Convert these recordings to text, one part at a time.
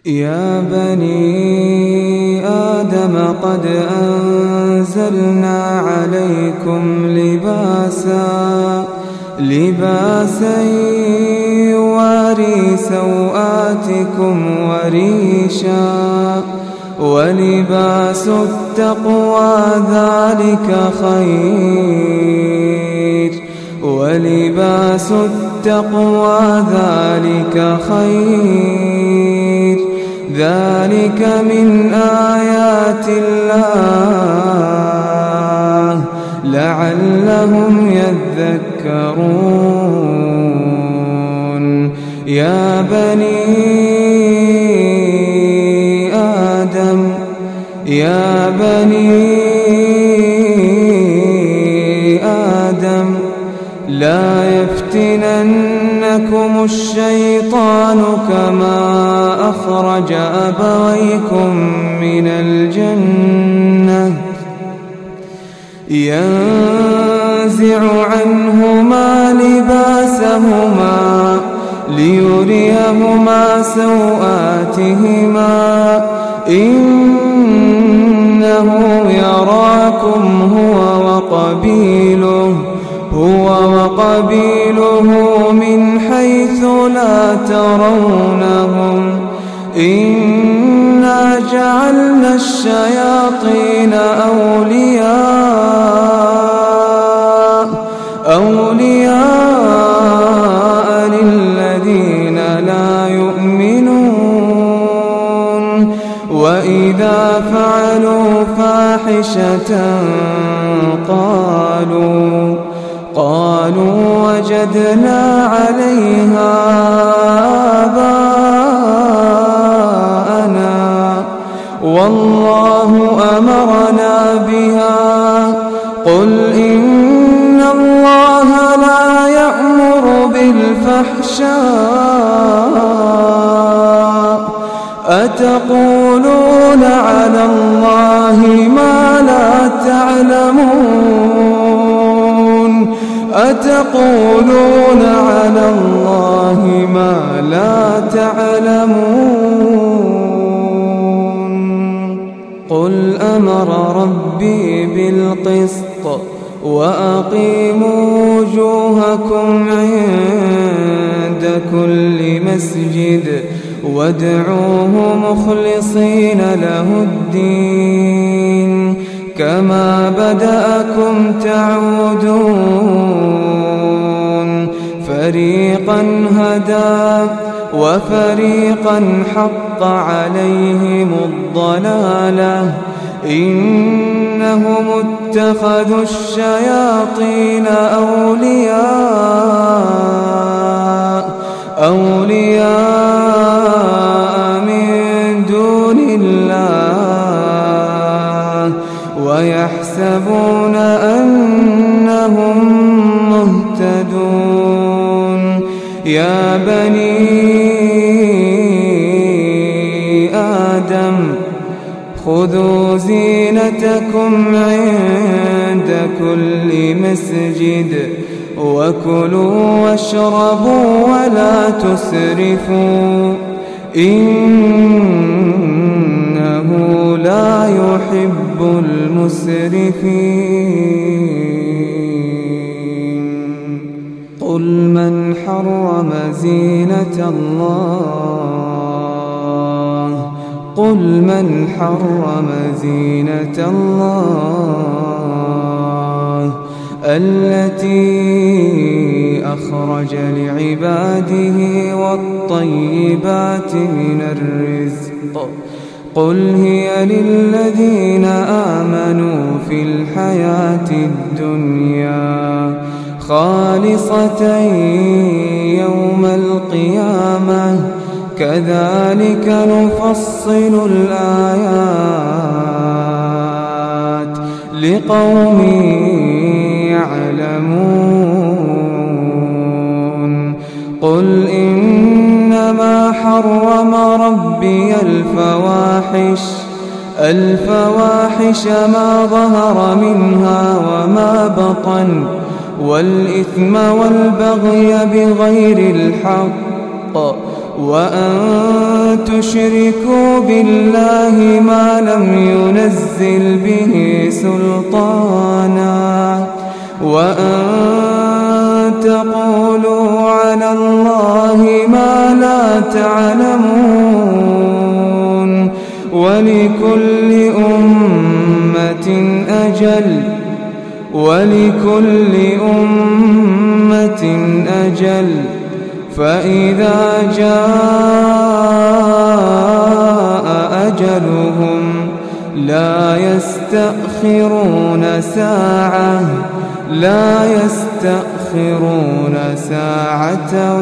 يا بني آدم قد أنزلنا عليكم لباسا يواري سوآتكم وريشا ولباس التقوى ذلك خير ذلك من آيات الله لعلهم يذكرون. يا بني آدم لا يفتننكم الشيطان كما أخرج أبويكم من الجنة ينزع عنهما لباسهما ليريهما سوآتهما إنه يراكم هو وقبيله من حيث لا ترونهم إنا جعلنا الشياطين أولياء للذين لا يؤمنون وإذا فعلوا فاحشة قالوا وجدنا عليها آباءنا والله أمرنا بها قل إن الله لا يأمر بالفحشاء أتقولون على الله ما لا تعلمون قل أمر ربي بالقسط وأقيموا وجوهكم عند كل مسجد وادعوه مخلصين له الدين كما بدأكم تعودون فريقا هدى وفريقا حق عليهم الضلالة إنهم اتخذوا الشياطين أولياء من دون الله ويحسبون أنهم مهتدون. يا بني آدم خذوا زينتكم عند كل مسجد وكلوا واشربوا ولا تسرفوا إنه لا يحب المسرفين. قل من حرم زينة الله التي أخرج لعباده والطيبات من الرزق قل هي للذين آمنوا في الحياة الدنيا خالصة يوم القيامة كذلك نفصل الآيات لقوم يعلمون. قل إنما حرم ربي الفواحش ما ظهر منها وما بطن والإثم والبغي بغير الحق وأن تشركوا بالله ما لم ينزل به سلطانا وأن تقولوا على الله ما لا تعلمون ولكل أمة أجل فإذا جاء أجلهم لا يستأخرون ساعة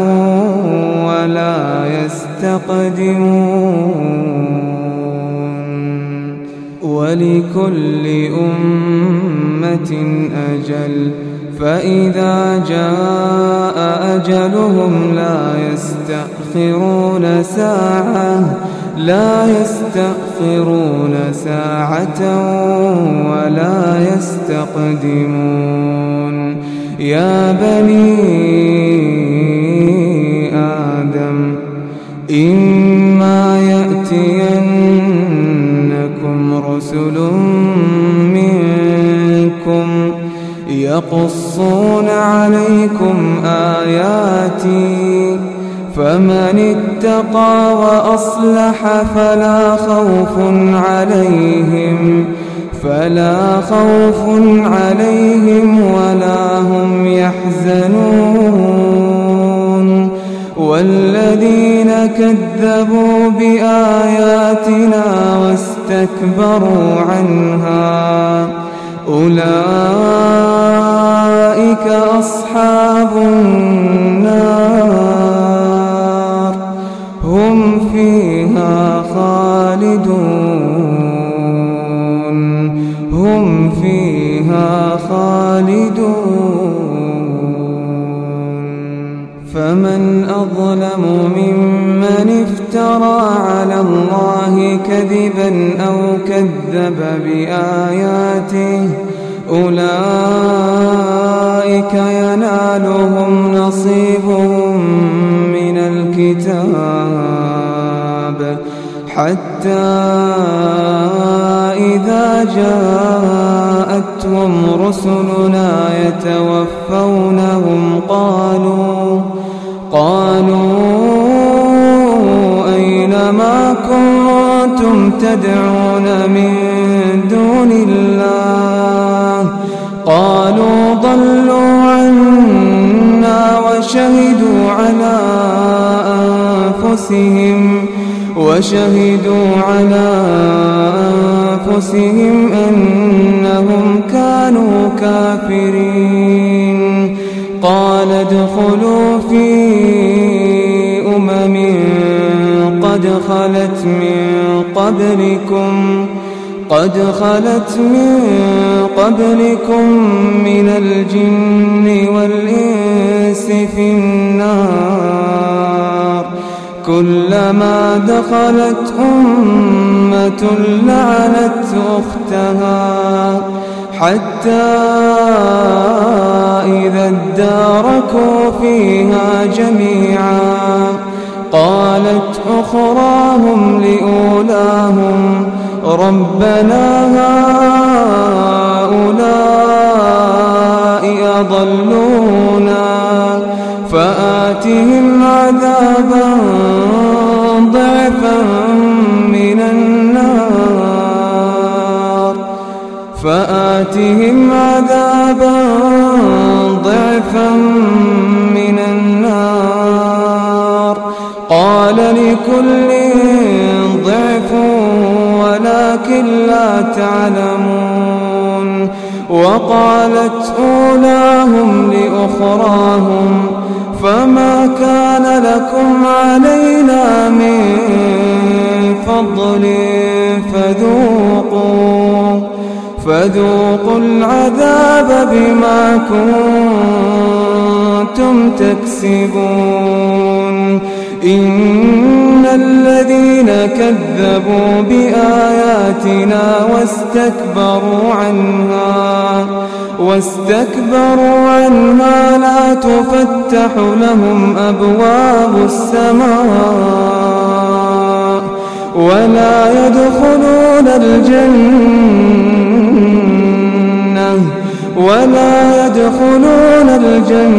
ولا يستقدمون ولكل أمة أجل فإذا جاء أجلهم لا يستأخرون ساعة ولا يستقدمون يا بني آدم إما يأتينكم رسل منكم يقصون عليكم آياتي فمن اتقى وأصلح فلا خوف عليهم ولا هم يحزنون والذين كذبوا بآياتنا واستكبروا عنها أولئك أصحاب النار هم فيها خالدون فمن أظلم ممن افترى على الله كذبا أو كذب بآياته أولئك ينالهم نصيبهم من الكتاب حتى إذا جاءتهم رسلنا يتوفونهم قالوا أين ما كنتم تدعون من دون الله قالوا ضلوا عنا وشهدوا على أنفسهم أنهم كانوا كافرين قال ادخلوا في أمم قد خلت من قبلكم من الجن والإنس في النار كلما دخلت أمة لعنت أختها حتى إذا اداركوا فيها جميعا قالت أخراهم لأولاهم ربنا هؤلاء أضلونا فآتهم عذابا ضعفا من النار قال لكل ضعف ولكن لا تعلمون وقالت أولاهم لأخراهم فما كان لكم علينا من فضل فذوقوا العذاب بما كنتم تكسبون إن الذين كذبوا بآياتنا واستكبروا عنها واستكبروا عنها لا تفتح لهم أبواب السماء ولا يدخلون الجنة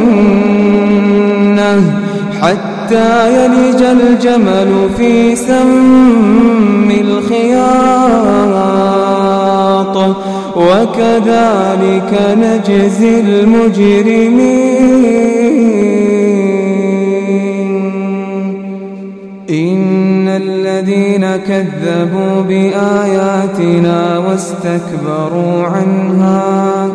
حتى يلج الجمل في سم الخياط وكذلك نجزي المجرمين. إن الذين كذبوا بآياتنا واستكبروا عنها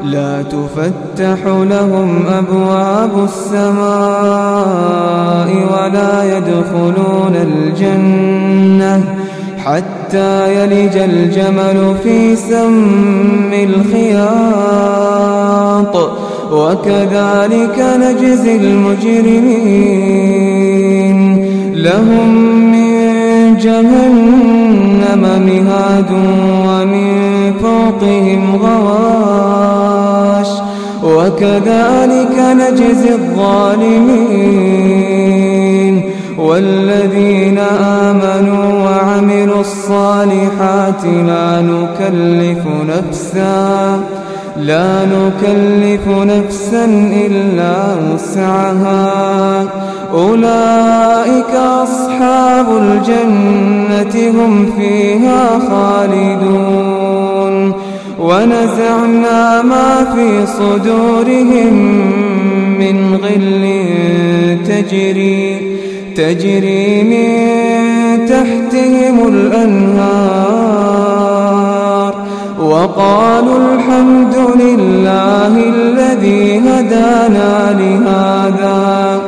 لا تفتح لهم أبواب السماء ولا يدخلون الجنة حتى يلج الجمل في سم الخياط وكذلك نجزي المجرمين. لهم من جهنم مهاد ومن فوقهم غواش وكذلك نجزي الظالمين. والذين آمنوا وعملوا الصالحات لا نكلف نفسا إلا وسعها أولئك أصحاب الجنة هم فيها خالدون. ونزعنا ما في صدورهم من غل تجري من تحتهم الأنهار وقالوا الحمد لله الذي هدانا لهذا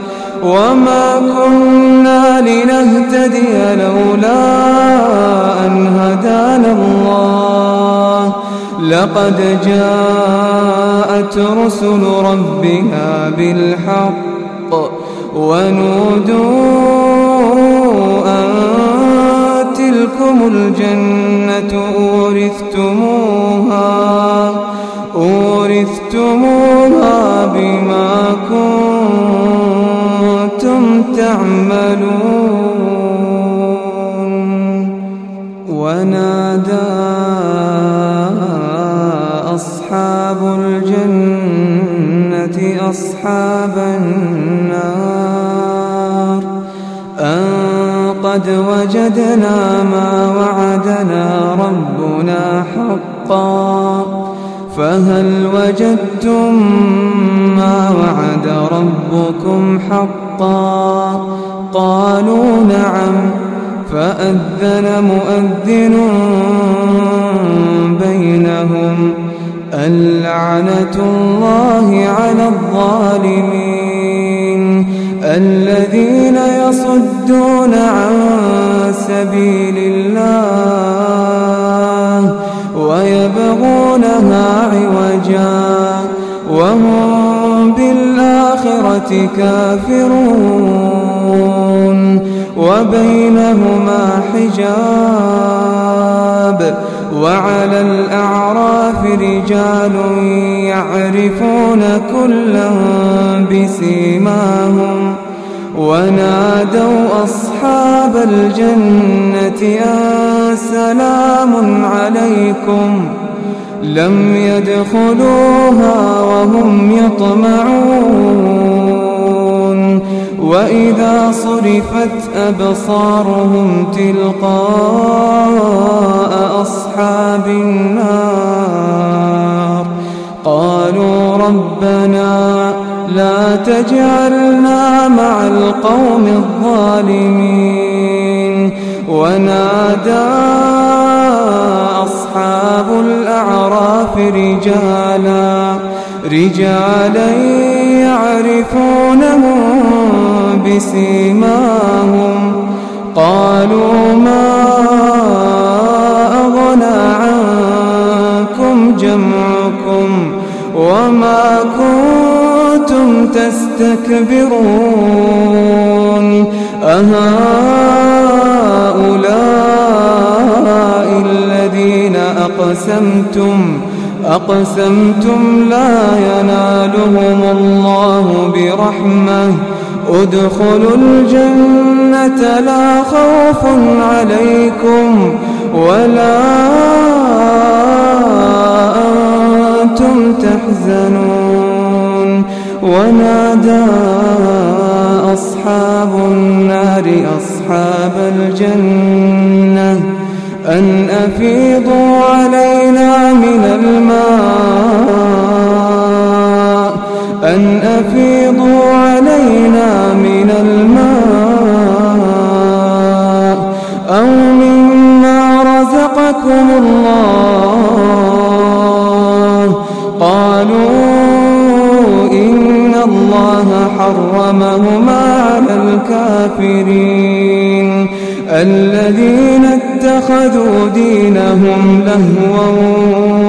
وما كنا لنهتدي لولا أن هدانا الله لقد جاءت رسل ربنا بالحق ونودوا أن تلكم الجنة أورثتموها بما كنتم تعملون. ونادى أصحاب الجنة أصحاب النار أن قد وجدنا ما وعدنا ربنا حقا فهل وجدتم ما وعد ربكم حقا قالوا نعم فأذن مؤذن بينهم اللعنة الله على الظالمين الذين يصدون عن سبيل الله ويبغونها عوجا وهم بالآخرة كافرون وبينهما حجاب. وعلى الأعراف رجال يعرفون كلا بسيماهم ونادوا أصحاب الجنة أن سلام عليكم لم يدخلوها وهم يطمعون. وإذا صرفت أبصارهم تلقاء أصحاب النار قالوا ربنا لا تجعلنا مع القوم الظالمين. ونادى أصحاب الأعراف رجالا يعرفونهم بسيماهم قالوا ما أغنى عنكم جمعكم وما كنتم تستكبرون أهؤلاء الذين أقسمتم أقسمتم لا ينالهم الله برحمة ادخلوا الجنة لا خوف عليكم ولا أنتم تحزنون. ونادى أصحاب النار أصحاب الجنة أن أفيضوا علينا من الماء أو مما رزقكم الله. قالوا إن الله حرمهما على الكافرين الذين اتخذوا دينهم لهوا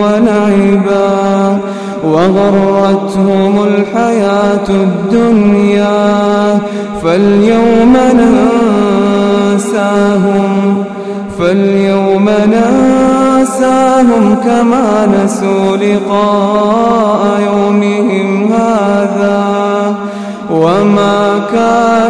ولعبا وغرتهم الحياة الدنيا فاليوم ننساهم كما نسوا لقاء يومهم هذا وما كان